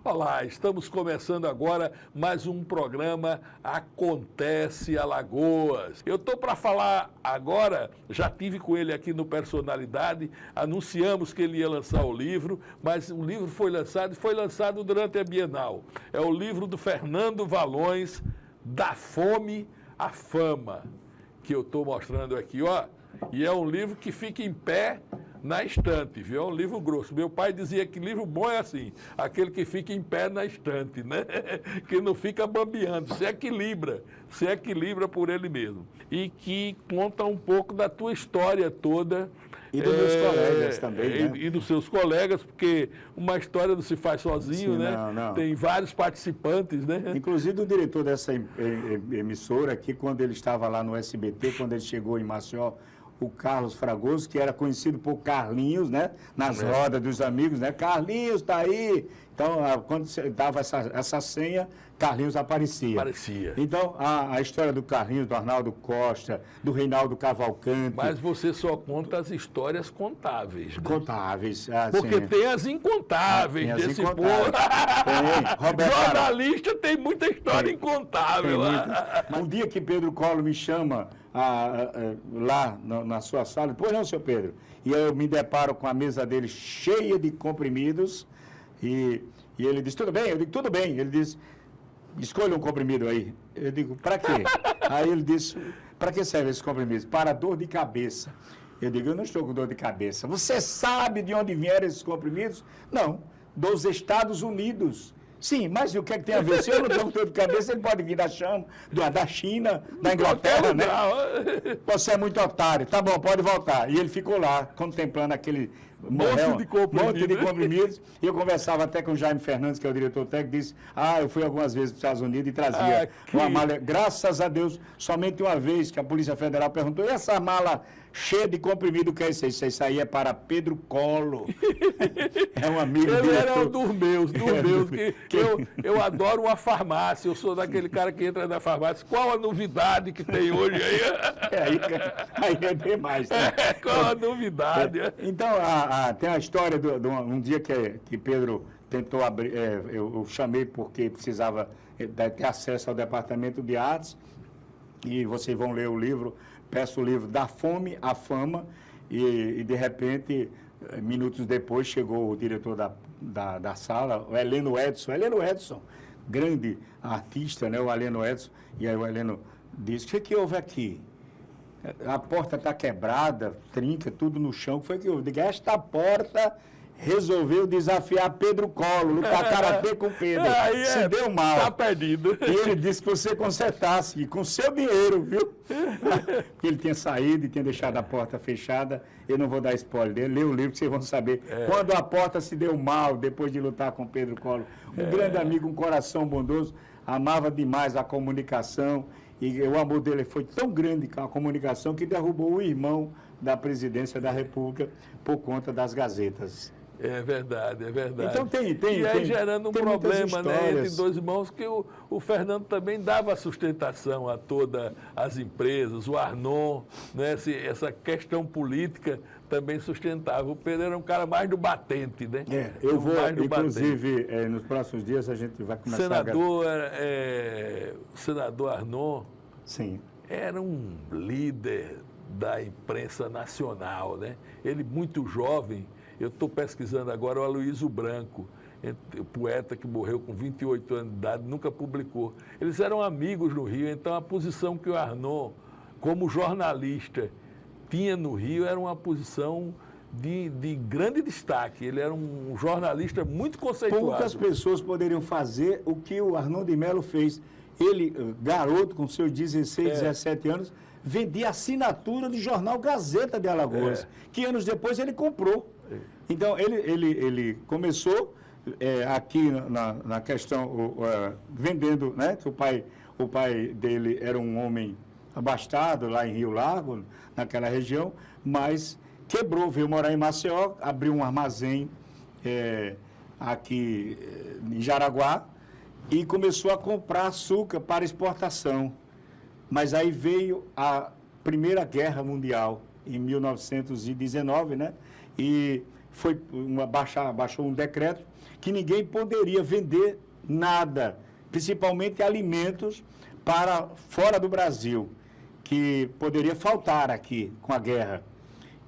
Olá, estamos começando agora mais um programa Acontece Alagoas. Eu estou para falar agora, já tive com ele aqui no Personalidade, anunciamos que ele ia lançar o livro, mas o livro foi lançado durante a Bienal. É o livro do Fernando Valões, Da Fome à Fama, que eu estou mostrando aqui, ó. E é um livro que fica em pé na estante, viu? É um livro grosso. Meu pai dizia que livro bom é assim, aquele que fica em pé na estante, né? Que não fica bambeando, se equilibra por ele mesmo. E que conta um pouco da tua história toda. E dos meus colegas também, né? E dos seus colegas, porque uma história não se faz sozinho, Sim, né? não. Tem vários participantes, né? Inclusive o diretor dessa emissora aqui, quando ele estava lá no SBT, quando ele chegou em Maceió, o Carlos Fragoso, que era conhecido por Carlinhos, né? Nas rodas dos amigos, né? Carlinhos, tá aí! Então, quando você dava essa senha, Carlinhos aparecia. Então, a história do Carlinhos, do Arnaldo Costa, do Reinaldo Cavalcante... Mas você só conta as histórias contáveis. Né? Contáveis. Porque tem as incontáveis desse povo. Jornalista tem muita história incontável. Um dia que Pedro Collor me chama lá na sua sala, pois não, senhor Pedro, e eu me deparo com a mesa dele cheia de comprimidos, e ele diz, tudo bem? Eu digo, tudo bem. Ele diz, escolha um comprimido aí. Eu digo, para quê? Aí ele disse, para que serve esse comprimido? Para dor de cabeça. Eu digo, eu não estou com dor de cabeça. Você sabe de onde vieram esses comprimidos? Não, dos Estados Unidos. Sim, mas o que é que tem a ver? Se eu não estou com dor de cabeça, ele pode vir da China, da Inglaterra, né? Você é muito otário. Tá bom, pode voltar. E ele ficou lá, contemplando aquele monte de comprimidos. E eu conversava até com o Jaime Fernandes, que é o diretor técnico, disse, eu fui algumas vezes para os Estados Unidos e trazia uma mala. Graças a Deus, somente uma vez que a Polícia Federal perguntou, e essa mala cheia de comprimido, o que é isso? Isso aí é para Pedro Collor. É um amigo dele. Ele era um dos meus, que eu adoro uma farmácia, eu sou daquele cara que entra na farmácia, qual a novidade que tem hoje aí? Aí é demais. Né? Qual a novidade? Então, tem a história de um dia que Pedro tentou abrir, eu chamei porque precisava ter acesso ao departamento de artes, e vocês vão ler o livro, peço o livro Da Fome à Fama, e de repente, minutos depois, chegou o diretor da sala, o Heleno Edson, grande artista, né, o Heleno Edson, e aí o Heleno disse, o que houve aqui? A porta está quebrada, trinca, tudo no chão, o que foi que houve? Digo, esta porta resolveu desafiar Pedro Collor, lutar karatê com Pedro. Se deu mal. Está perdido. E ele disse que você consertasse, e com seu dinheiro, viu? Porque ele tinha saído e tinha deixado a porta fechada. Eu não vou dar spoiler dele. Lê o livro que vocês vão saber. Quando a porta se deu mal, depois de lutar com Pedro Collor. Um grande amigo, um coração bondoso, amava demais a comunicação. E o amor dele foi tão grande com a comunicação que derrubou o irmão da presidência da República por conta das gazetas. É verdade. Então E aí gerando um problema, né, entre dois irmãos, que o Fernando também dava sustentação a todas as empresas, o Arnon, né, essa questão política também sustentava. O Pedro era um cara mais do batente, né? Eu vou, inclusive, nos próximos dias a gente vai começar o senador Arnon, sim, era um líder da imprensa nacional, né? Ele muito jovem. Eu estou pesquisando agora o Aloysio Branco, o poeta que morreu com 28 anos de idade, nunca publicou. Eles eram amigos no Rio, então a posição que o Arnon, como jornalista, tinha no Rio era uma posição de grande destaque. Ele era um jornalista muito conceituado. Poucas pessoas poderiam fazer o que o Arnon de Mello fez. Ele, garoto, com seus 16, 17 anos, vendia assinatura do jornal Gazeta de Alagoas, que anos depois ele comprou. Então, ele começou aqui na questão, vendendo, né? Que o pai dele era um homem abastado lá em Rio Largo, naquela região, mas quebrou, veio morar em Maceió, abriu um armazém aqui em Jaraguá e começou a comprar açúcar para exportação. Mas aí veio a Primeira Guerra Mundial, em 1919, né? E baixou um decreto que ninguém poderia vender nada, principalmente alimentos, para fora do Brasil, que poderia faltar aqui com a guerra.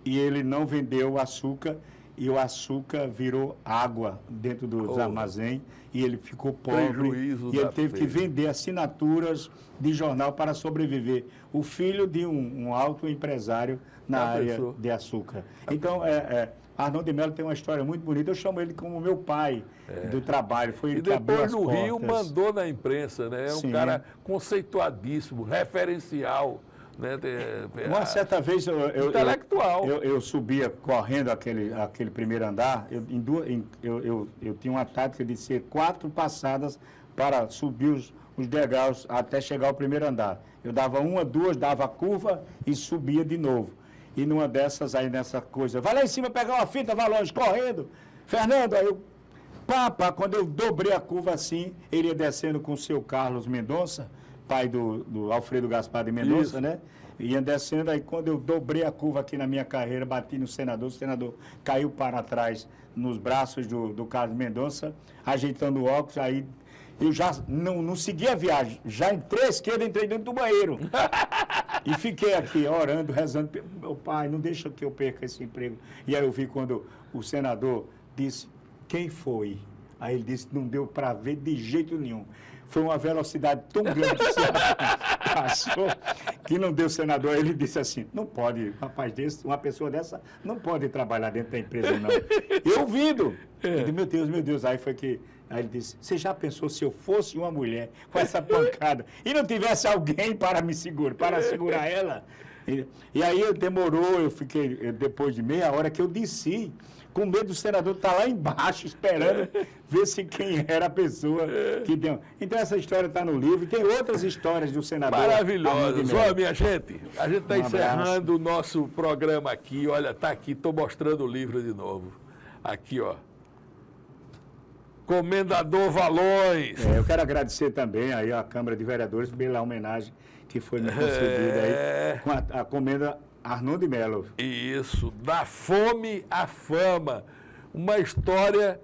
E ele não vendeu o açúcar, e o açúcar virou água dentro dos armazéns, e ele ficou pobre, e ele teve que vender assinaturas de jornal para sobreviver. O filho de um alto empresário na área de açúcar. Então, Arnon de Mello tem uma história muito bonita. Eu chamo ele como meu pai do trabalho. Foi ele que abriu as portas. E depois no Rio mandou na imprensa, né? É um cara conceituadíssimo, referencial. Né? Uma certa vez intelectual. Eu subia correndo aquele primeiro andar. Eu tinha uma tática de ser 4 passadas para subir os degraus até chegar ao primeiro andar. Eu dava 1, 2, dava a curva e subia de novo. E numa dessas, aí nessa coisa, vai lá em cima pegar uma fita, vai longe, correndo. Fernando, aí eu, quando eu dobrei a curva assim, ele ia descendo com o seu Carlos Mendonça, pai do Alfredo Gaspar de Mendonça, né? Ia descendo, aí quando eu dobrei a curva aqui na minha carreira, bati no senador, o senador caiu para trás nos braços do Carlos Mendonça, ajeitando o óculos, aí eu já não segui a viagem, já entrei à esquerda, entrei dentro do banheiro. E fiquei aqui orando, rezando, meu pai, não deixa que eu perca esse emprego. E aí eu vi quando o senador disse, quem foi? Aí ele disse, não deu para ver de jeito nenhum. Foi uma velocidade tão grande que você passou, que não deu senador. Aí ele disse assim, não pode, rapaz desse, uma pessoa dessa não pode trabalhar dentro da empresa, não. Eu vindo. Eu disse, meu Deus. Aí ele disse, você já pensou se eu fosse uma mulher com essa pancada e não tivesse alguém para segurar ela? E aí demorou, eu fiquei, depois de meia hora que eu desci, com medo do senador estar lá embaixo, esperando ver se quem era a pessoa que deu. Então, essa história está no livro. E tem outras histórias do senador. Maravilhosas. Olha, minha gente, a gente está encerrando o nosso programa aqui. Olha, está aqui, estou mostrando o livro de novo. Aqui, ó. Comendador Valões. Eu quero agradecer também aí à Câmara de Vereadores pela homenagem que foi me concedida aí com a comenda Arnon de Mello. Isso, da fome à fama. Uma história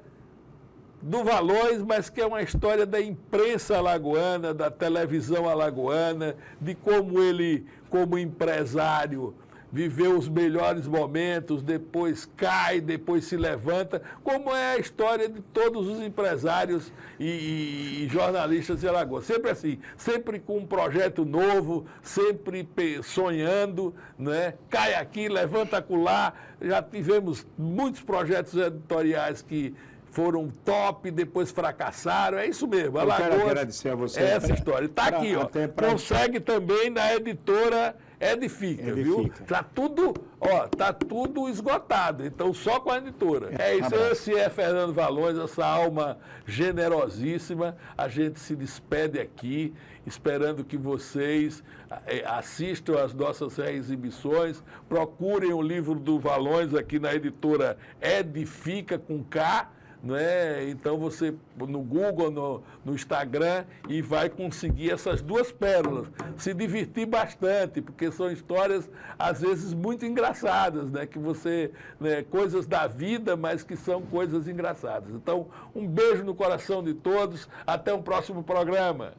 do Valões, mas que é uma história da imprensa alagoana, da televisão alagoana, de como ele, como empresário, viveu os melhores momentos, depois cai, depois se levanta, como é a história de todos os empresários e jornalistas de Alagoas. Sempre assim, sempre com um projeto novo, sempre sonhando, né? Cai aqui, levanta acolá. Já tivemos muitos projetos editoriais que foram top, depois fracassaram. É isso mesmo. Alagoas, eu quero agradecer a você. Essa história. Está aqui, ó. Consegue também na editora Edifica, viu? Tá tudo esgotado, então só com a editora. É isso, esse é Fernando Valões, essa alma generosíssima. A gente se despede aqui, esperando que vocês assistam às nossas reexibições, procurem o livro do Valões aqui na editora Edifica com K, né? Então você no Google, no Instagram, e vai conseguir essas 2 pérolas, se divertir bastante, porque são histórias às vezes muito engraçadas, né? Que você, né, coisas da vida, mas que são coisas engraçadas. Então, um beijo no coração de todos, até um próximo programa.